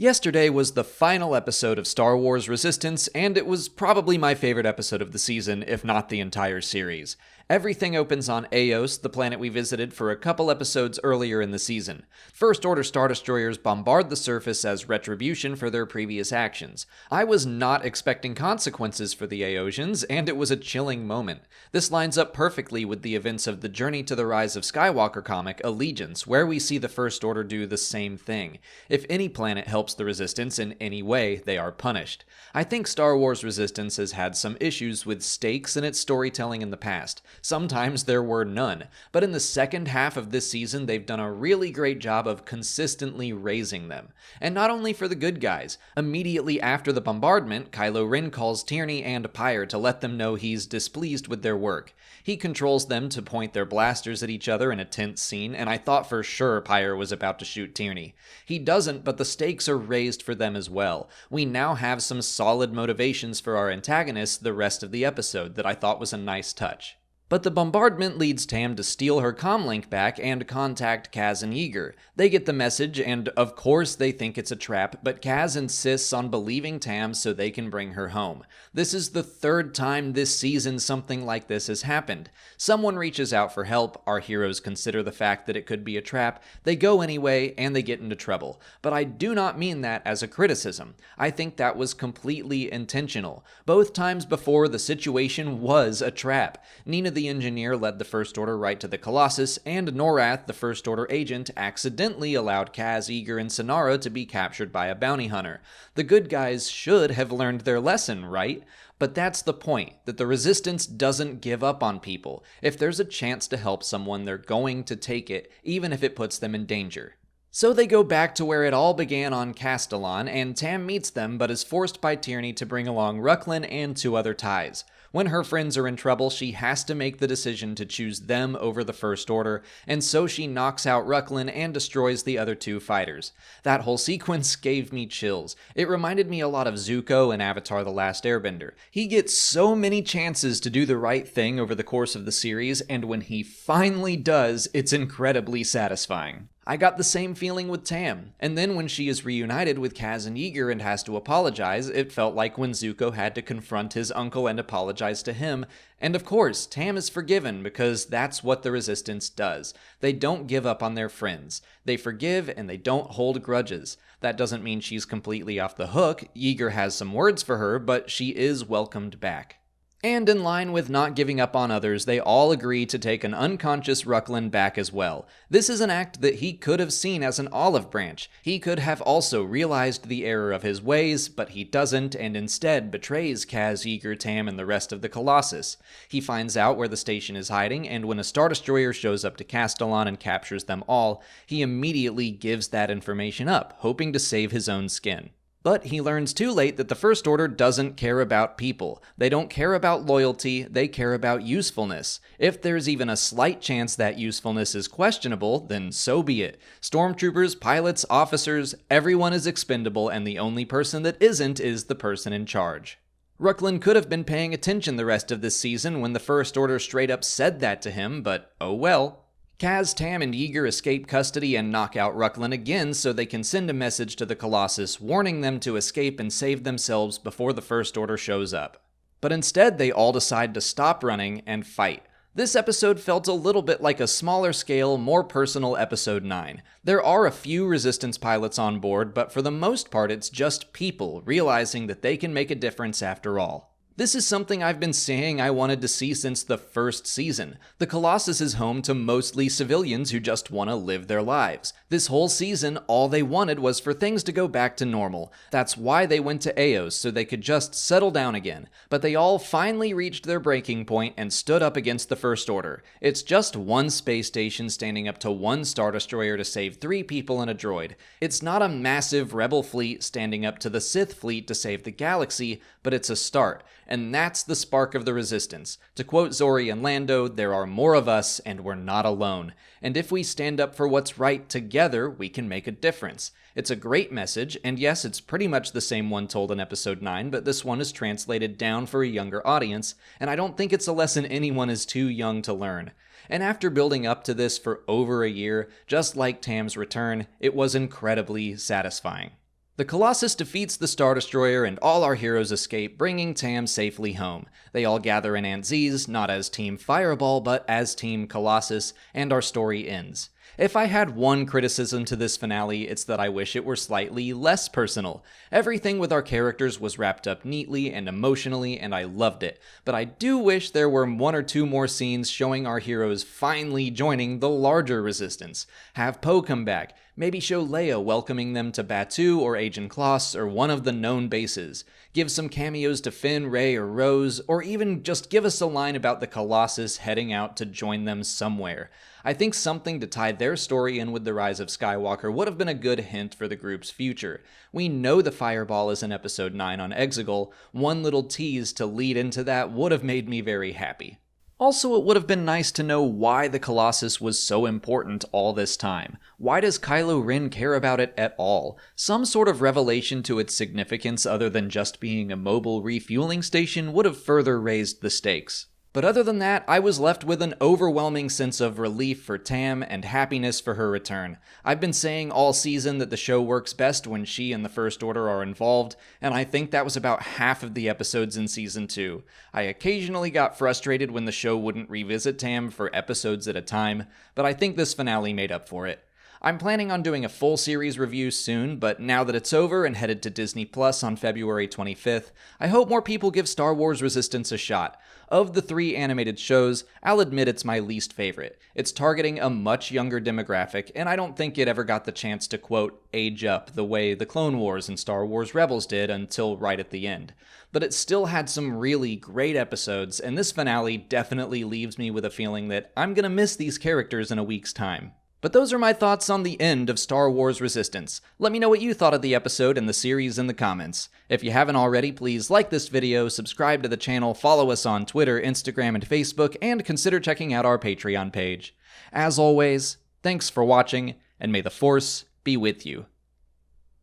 Yesterday was the final episode of Star Wars Resistance, and it was probably my favorite episode of the season, if not the entire series. Everything opens on Eos, the planet we visited for a couple episodes earlier in the season. First Order Star Destroyers bombard the surface as retribution for their previous actions. I was not expecting consequences for the Eosians, and it was a chilling moment. This lines up perfectly with the events of the Journey to the Rise of Skywalker comic, Allegiance, where we see the First Order do the same thing. If any planet helps the Resistance in any way, they are punished. I think Star Wars Resistance has had some issues with stakes in its storytelling in the past. Sometimes there were none, but in the second half of this season they've done a really great job of consistently raising them. And not only for the good guys. Immediately after the bombardment, Kylo Ren calls Tierney and Pyre to let them know he's displeased with their work. He controls them to point their blasters at each other in a tense scene, and I thought for sure Pyre was about to shoot Tierney. He doesn't, but the stakes are raised for them as well. We now have some solid motivations for our antagonists the rest of the episode that I thought was a nice touch. But the bombardment leads Tam to steal her comlink back and contact Kaz and Yeager. They get the message, and of course they think it's a trap, but Kaz insists on believing Tam so they can bring her home. This is the third time this season something like this has happened. Someone reaches out for help, our heroes consider the fact that it could be a trap, they go anyway, and they get into trouble. But I do not mean that as a criticism. I think that was completely intentional. Both times before, the situation was a trap. Nina the engineer led the First Order right to the Colossus, and Norath, the First Order agent, accidentally allowed Kaz, Yeager, and Synara to be captured by a bounty hunter. The good guys should have learned their lesson, right? But that's the point, that the Resistance doesn't give up on people. If there's a chance to help someone, they're going to take it, even if it puts them in danger. So they go back to where it all began on Castellon, and Tam meets them but is forced by Tierney to bring along Rucklin and 2 other ties. When her friends are in trouble, she has to make the decision to choose them over the First Order, and so she knocks out Rucklin and destroys the other 2 fighters. That whole sequence gave me chills. It reminded me a lot of Zuko in Avatar: The Last Airbender. He gets so many chances to do the right thing over the course of the series, and when he finally does, it's incredibly satisfying. I got the same feeling with Tam, and then when she is reunited with Kaz and Yeager and has to apologize, it felt like when Zuko had to confront his uncle and apologize to him, and of course, Tam is forgiven because that's what the Resistance does. They don't give up on their friends. They forgive and they don't hold grudges. That doesn't mean she's completely off the hook. Yeager has some words for her, but she is welcomed back. And in line with not giving up on others, they all agree to take an unconscious Rucklin back as well. This is an act that he could have seen as an olive branch. He could have also realized the error of his ways, but he doesn't and instead betrays Kaz, Yeager, Tam, and the rest of the Colossus. He finds out where the station is hiding, and when a Star Destroyer shows up to Castellon and captures them all, he immediately gives that information up, hoping to save his own skin. But he learns too late that the First Order doesn't care about people. They don't care about loyalty, they care about usefulness. If there's even a slight chance that usefulness is questionable, then so be it. Stormtroopers, pilots, officers, everyone is expendable, and the only person that isn't is the person in charge. Rucklin could have been paying attention the rest of this season when the First Order straight up said that to him, but oh well. Kaz, Tam, and Yeager escape custody and knock out Rucklin again so they can send a message to the Colossus warning them to escape and save themselves before the First Order shows up. But instead, they all decide to stop running and fight. This episode felt a little bit like a smaller scale, more personal Episode 9. There are a few Resistance pilots on board, but for the most part it's just people realizing that they can make a difference after all. This is something I've been saying I wanted to see since the first season. The Colossus is home to mostly civilians who just want to live their lives. This whole season, all they wanted was for things to go back to normal. That's why they went to Eos, so they could just settle down again. But they all finally reached their breaking point and stood up against the First Order. It's just one space station standing up to one Star Destroyer to save 3 people and a droid. It's not a massive rebel fleet standing up to the Sith fleet to save the galaxy, but it's a start. And that's the spark of the Resistance. To quote Zori and Lando, there are more of us and we're not alone. And if we stand up for what's right together, we can make a difference. It's a great message, and yes, it's pretty much the same one told in Episode 9, but this one is translated down for a younger audience, and I don't think it's a lesson anyone is too young to learn. And after building up to this for over a year, just like Tam's return, it was incredibly satisfying. The Colossus defeats the Star Destroyer and all our heroes escape, bringing Tam safely home. They all gather in Antziz, not as Team Fireball, but as Team Colossus, and our story ends. If I had one criticism to this finale, it's that I wish it were slightly less personal. Everything with our characters was wrapped up neatly and emotionally, and I loved it. But I do wish there were one or two more scenes showing our heroes finally joining the larger resistance. Have Poe come back. Maybe show Leia welcoming them to Batuu or Agent Kloss or one of the known bases. Give some cameos to Finn, Rey, or Rose, or even just give us a line about the Colossus heading out to join them somewhere. I think something to tie their story in with the rise of Skywalker would have been a good hint for the group's future. We know the Fireball is in Episode 9 on Exegol. One little tease to lead into that would have made me very happy. Also, it would have been nice to know why the Colossus was so important all this time. Why does Kylo Ren care about it at all? Some sort of revelation to its significance other than just being a mobile refueling station would have further raised the stakes. But other than that, I was left with an overwhelming sense of relief for Tam and happiness for her return. I've been saying all season that the show works best when she and the First Order are involved, and I think that was about half of the episodes in Season 2. I occasionally got frustrated when the show wouldn't revisit Tam for episodes at a time, but I think this finale made up for it. I'm planning on doing a full series review soon, but now that it's over and headed to Disney Plus on February 25th, I hope more people give Star Wars Resistance a shot. Of the 3 animated shows, I'll admit it's my least favorite. It's targeting a much younger demographic, and I don't think it ever got the chance to, quote, age up the way the Clone Wars and Star Wars Rebels did until right at the end. But it still had some really great episodes, and this finale definitely leaves me with a feeling that I'm gonna miss these characters in a week's time. But those are my thoughts on the end of Star Wars Resistance. Let me know what you thought of the episode and the series in the comments. If you haven't already, please like this video, subscribe to the channel, follow us on Twitter, Instagram, and Facebook, and consider checking out our Patreon page. As always, thanks for watching, and may the Force be with you.